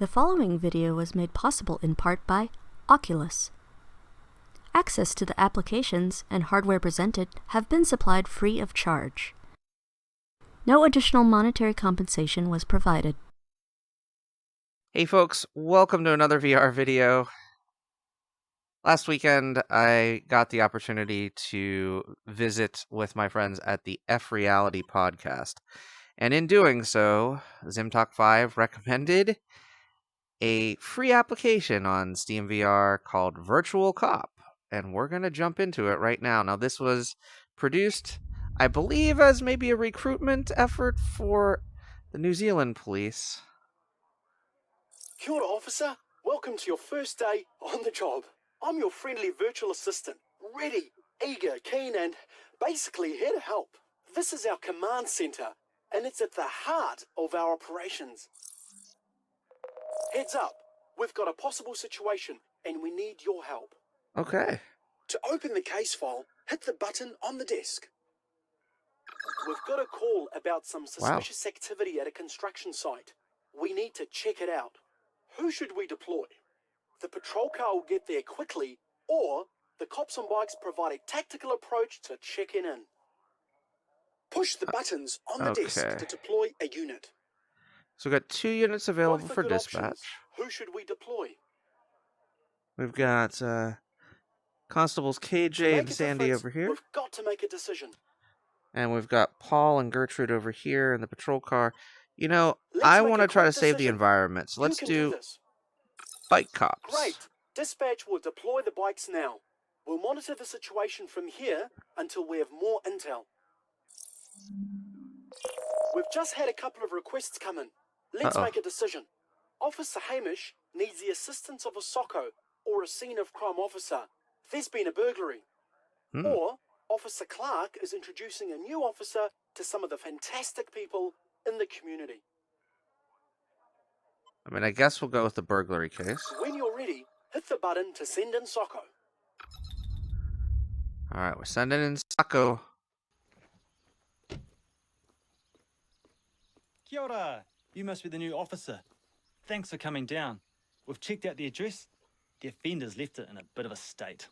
The following video was made possible in part by Oculus. Access to the applications and hardware presented have been supplied free of charge. No additional monetary compensation was provided. Hey folks, welcome to another VR video. Last weekend, I got the opportunity to visit with my friends at the F Reality podcast. And in doing so, ZimTalk5 recommended a free application on Steam VR called VirtualCop. And we're going to jump into it right now. Now, this was produced, I believe, as maybe a recruitment effort for the New Zealand police. Kia ora, officer. Welcome to your first day on the job. I'm your friendly virtual assistant, ready, eager, keen, and basically here to help. This is our command center, and it's at the heart of our operations. Heads up, we've got a possible situation, and we need your help. Okay. To open the case file, hit the button on the desk. We've got a call about some suspicious activity at a construction site. We need to check it out. Who should we deploy? The patrol car will get there quickly, or the cops on bikes provide a tactical approach to checking in. Push the buttons on the desk to deploy a unit. So we've got 2 units available for dispatch. Options. Who should we deploy? We've got Constables KJ and Sandy over here. We've got to make a decision. And we've got Paul and Gertrude over here in the patrol car. You know, I want to try to save the environment, so let's do bike cops. Great. Dispatch will deploy the bikes now. We'll monitor the situation from here until we have more intel. We've just had a couple of requests come in. Let's make a decision. Officer Hamish needs the assistance of a SOCO or a scene of crime officer. There's been a burglary. Or Officer Clark is introducing a new officer to some of the fantastic people in the community. I mean, I guess we'll go with the burglary case. When you're ready, hit the button to send in SOCO. Alright, we're sending in SOCO. Kia ora. You must be the new officer. Thanks for coming down. We've checked out the address. The offender's left it in a bit of a state.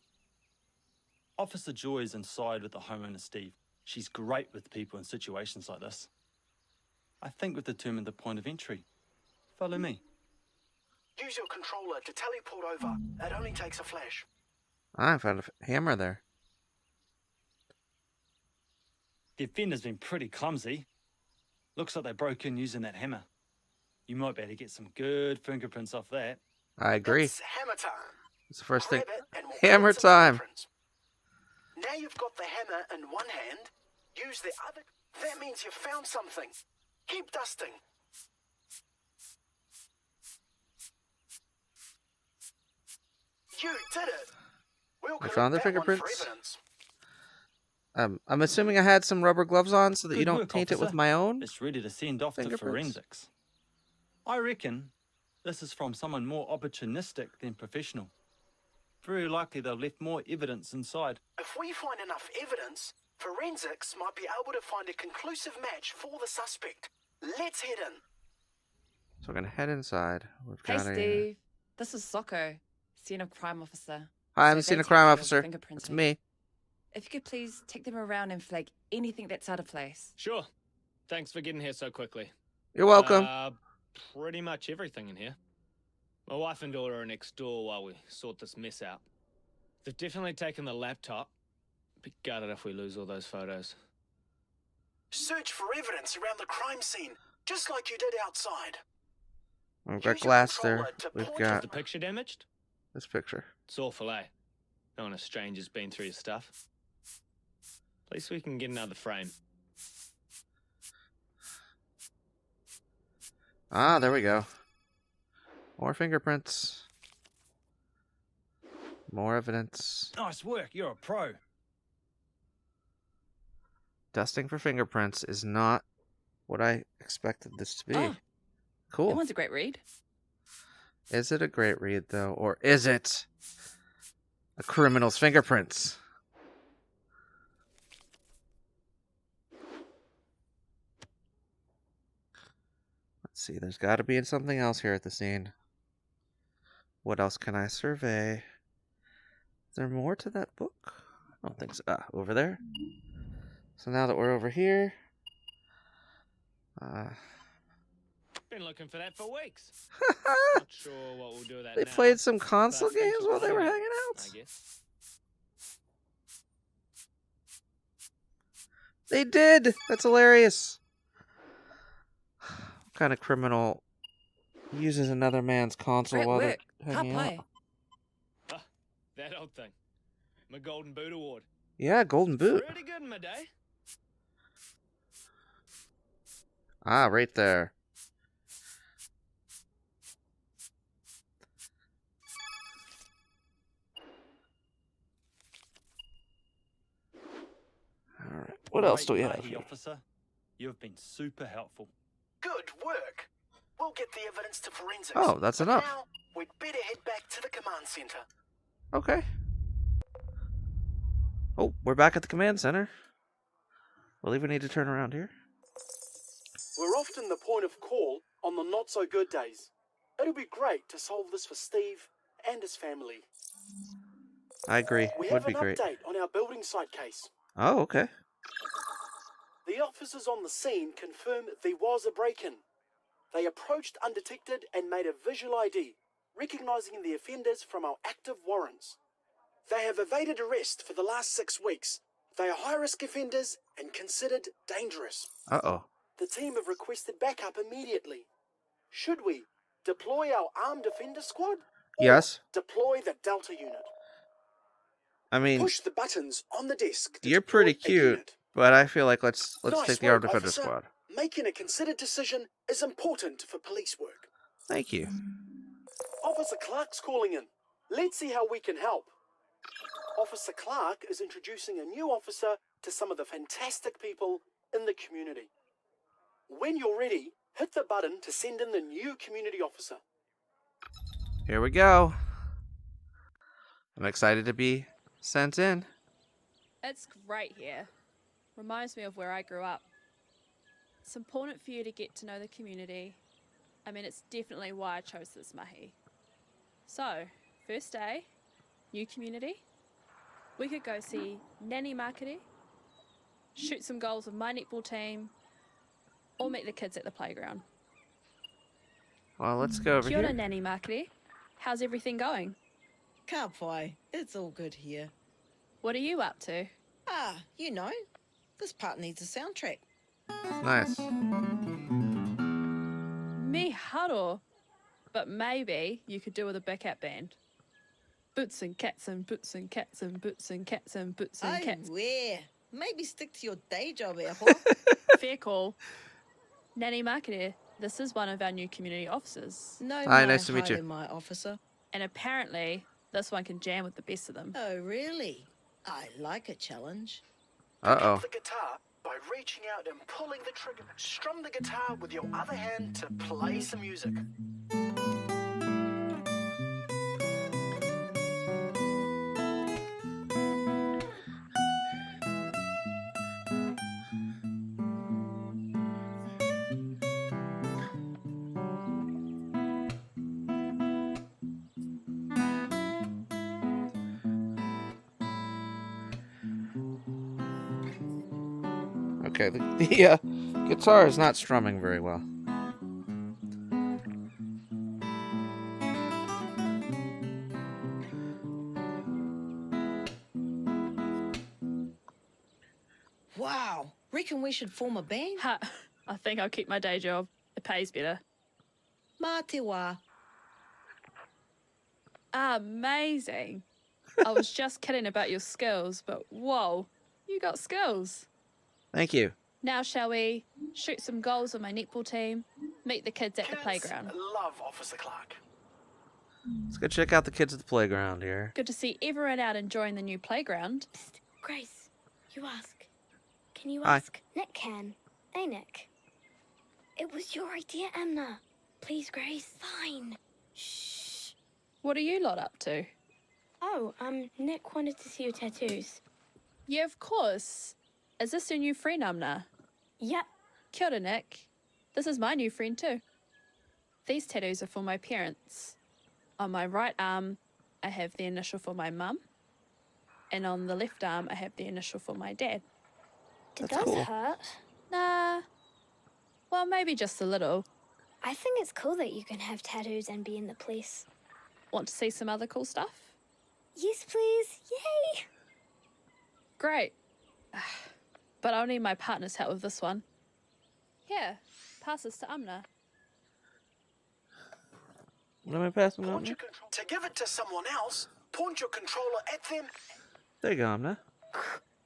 Officer Joy is inside with the homeowner Steve. She's great with people in situations like this. I think we've determined the point of entry. Follow me. Use your controller to teleport over. It only takes a flash. I found a hammer there. The offender's been pretty clumsy. Looks like they broke in using that hammer. You might be able to get some good fingerprints off that. I agree. It's hammer time. It's the first thing. We'll Hammer time. Now you've got the hammer in one hand. Use the other. That means you've found something. Keep dusting. You did it. I found the fingerprints. I'm assuming I had some rubber gloves on so that you don't taint it with my own. It's ready to send off to forensics. I reckon this is from someone more opportunistic than professional. Very likely they've left more evidence inside. If we find enough evidence, forensics might be able to find a conclusive match for the suspect. Let's head in. So we're gonna head inside. Hey Steve, this is Socko, scene of crime officer. Hi, I'm the scene of crime officer. It's me. If you could please take them around and flag anything that's out of place. Sure. Thanks for getting here so quickly. You're welcome. Pretty much everything in here. My wife and daughter are next door while we sort this mess out. They've definitely taken the laptop. Be gutted if we lose all those photos. Search for evidence around the crime scene, just like you did outside. We've got glass there. We've got the picture damaged? This picture. It's awful, eh? Knowing a stranger's been through your stuff. At least we can get another frame. Ah, there we go. More fingerprints. More evidence. Nice work, you're a pro. Dusting for fingerprints is not what I expected this to be. Cool. That one's a great read. Is it a great read, though? Or is it a criminal's fingerprints? Let's see. There's got to be something else here at the scene. What else can I survey? Is there more to that book? I don't think so. Ah, over there. So now that we're over here... Been looking for that for weeks. Not sure what we'll do with that They now. played some console but thanks games for while they were finding it, hanging out? I guess. They did! That's hilarious. What kind of criminal uses another man's console Great while work. they're Can't hanging out? play. Ah, that old thing. My Golden Boot Award. Yeah, Golden Boot. Pretty good in my day. Ah, right there. Alright, what else do we have here? Officer, you have been super helpful. Good work. We'll get the evidence to forensics. Oh, that's But enough. Now, we'd better head back to the command center. Okay. Oh, we're back at the command center. We'll even need to turn around here. We're often the point of call on the not-so-good days. It'll be great to solve this for Steve and his family. I agree. We Would have be an great. update on our building site case. Oh, okay. The officers on the scene confirm there was a break-in. They approached undetected and made a visual ID, recognizing the offenders from our active warrants. They have evaded arrest for the last 6 weeks. They are high-risk offenders and considered dangerous. Uh-oh. The team have requested backup immediately. Should we deploy our armed defender squad? Or Yes. deploy the Delta unit? I mean, Push the buttons on the desk. To you're deploy pretty a cute, unit. but I feel like let's Nice take the work, Armed Defender officer. Squad. Making a considered decision is important for police work. Thank you. Officer Clark's calling in. Let's see how we can help. Officer Clark is introducing a new officer to some of the fantastic people in the community. When you're ready, hit the button to send in the new community officer. Here we go. I'm excited to be sent in. It's great here. Reminds me of where I grew up. It's important for you to get to know the community. I mean, it's definitely why I chose this mahi. So, first day, new community. We could go see Nanny Marketing, shoot some goals with my netball team, or meet the kids at the playground. Well, let's go over Kia ora, here. Nanny Marketing. How's everything going? Ka pai, it's all good here. What are you up to? Ah, you know, this part needs a soundtrack. Nice. Me haro. But maybe you could do with a backup band. Boots and cats and boots and cats and boots and cats and boots and I cats. swear. Maybe stick to your day job, Apple. Fair call. Nanny Marketer, this is one of our new community officers. No, Hi, nice to meet you. my officer. And apparently, this one can jam with the best of them. Oh, really? I like a challenge. Uh-oh. Pick up the guitar by reaching out and pulling the trigger. Strum the guitar with your other hand to play some music. Okay, the guitar is not strumming very well. Wow, reckon we should form a band? Ha! I think I'll keep my day job. It pays better. Mā te wā. Amazing. I was just kidding about your skills, but whoa, you got skills. Thank you. Now shall we shoot some goals with my netball team, meet the kids at the Kids playground. love Officer Clark. Let's go check out the kids at the playground here. Good to see everyone out enjoying the new playground. Psst, Grace, you ask. Can you Hi. ask? Nick can. Hey, Nick. It was your idea, Amna. Please, Grace. Fine. Shh. What are you lot up to? Oh, Nick wanted to see your tattoos. Yeah, of course. Is this your new friend, Amna? Yep. Kia ora, Nick. This is my new friend too. These tattoos are for my parents. On my right arm, I have the initial for my mum. And on the left arm, I have the initial for my dad. Did That's those cool. hurt? Nah. Well, maybe just a little. I think it's cool that you can have tattoos and be in the police. Want to see some other cool stuff? Yes, please. Yay! Great. But I'll need my partner's help with this one. Here, pass this to Amna. What am I passing on? Point your to give it to someone else, point your controller at them. There you go, Amna.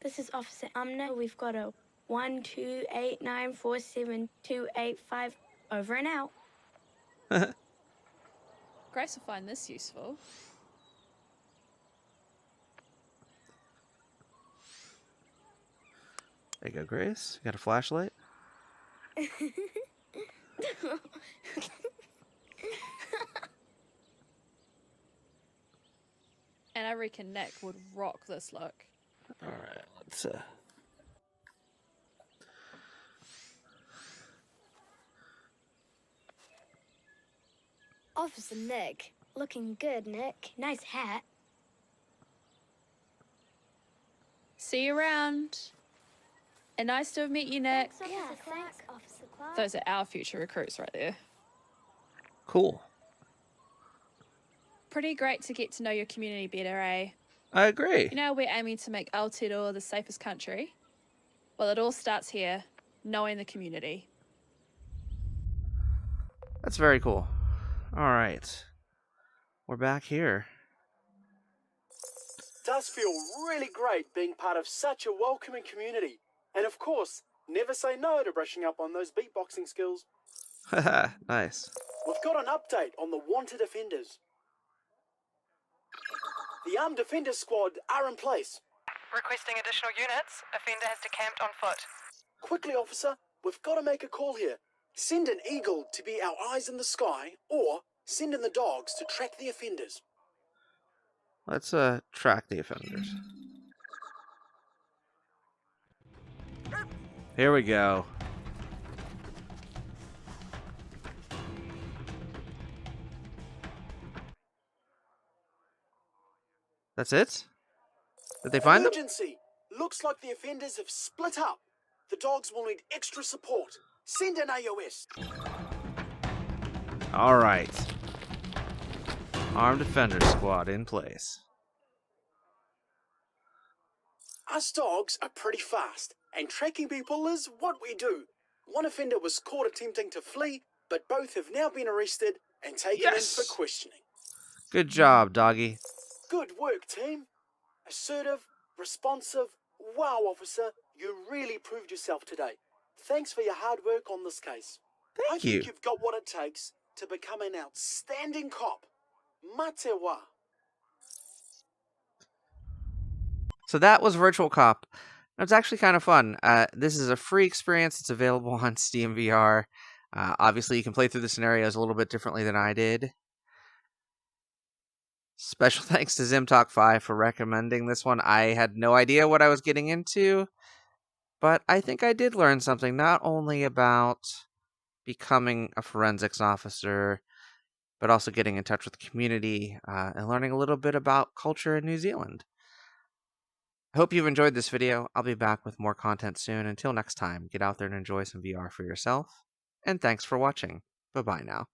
This is Officer Amna. We've got a 128947285 over and out. Grace will find this useful. There you go, Grace. You got a flashlight? And I reckon Nick would rock this look. Alright, let's Officer Nick. Looking good, Nick. Nice hat. See you around. And nice to have met you, Nick. Yeah, thanks, Officer Clark. Those are our future recruits right there. Cool. Pretty great to get to know your community better, eh? I agree. You know, we're aiming to make Aotearoa the safest country. Well, it all starts here, knowing the community. That's very cool. Alright. We're back here. Does feel really great being part of such a welcoming community. And of course, never say no to brushing up on those beatboxing skills. Haha, nice. We've got an update on the wanted offenders. The armed defenders squad are in place. Requesting additional units. Offender has decamped on foot. Quickly, officer, we've got to make a call here. Send an eagle to be our eyes in the sky, or send in the dogs to track the offenders. Let's track the offenders. Here we go. That's it? Did they find them? Emergency! Looks like the offenders have split up. The dogs will need extra support. Send an AOS. Alright. Armed Defender Squad in place. Us dogs are pretty fast, and tracking people is what we do. One offender was caught attempting to flee, but both have now been arrested and taken in for questioning. Good job, doggy. Good work, team. Assertive, responsive. Wow, officer, you really proved yourself today. Thanks for your hard work on this case. I Thank you. think you've got what it takes to become an outstanding cop. Matewa. So that was VirtualCop. It's actually kind of fun. This is a free experience. It's available on Steam VR. Obviously, you can play through the scenarios a little bit differently than I did. Special thanks to ZimTalk5 for recommending this one. I had no idea what I was getting into, but I think I did learn something, not only about becoming a forensics officer, but also getting in touch with the community and learning a little bit about culture in New Zealand. I hope you've enjoyed this video. I'll be back with more content soon. Until next time, get out there and enjoy some VR for yourself. And thanks for watching. Bye-bye now.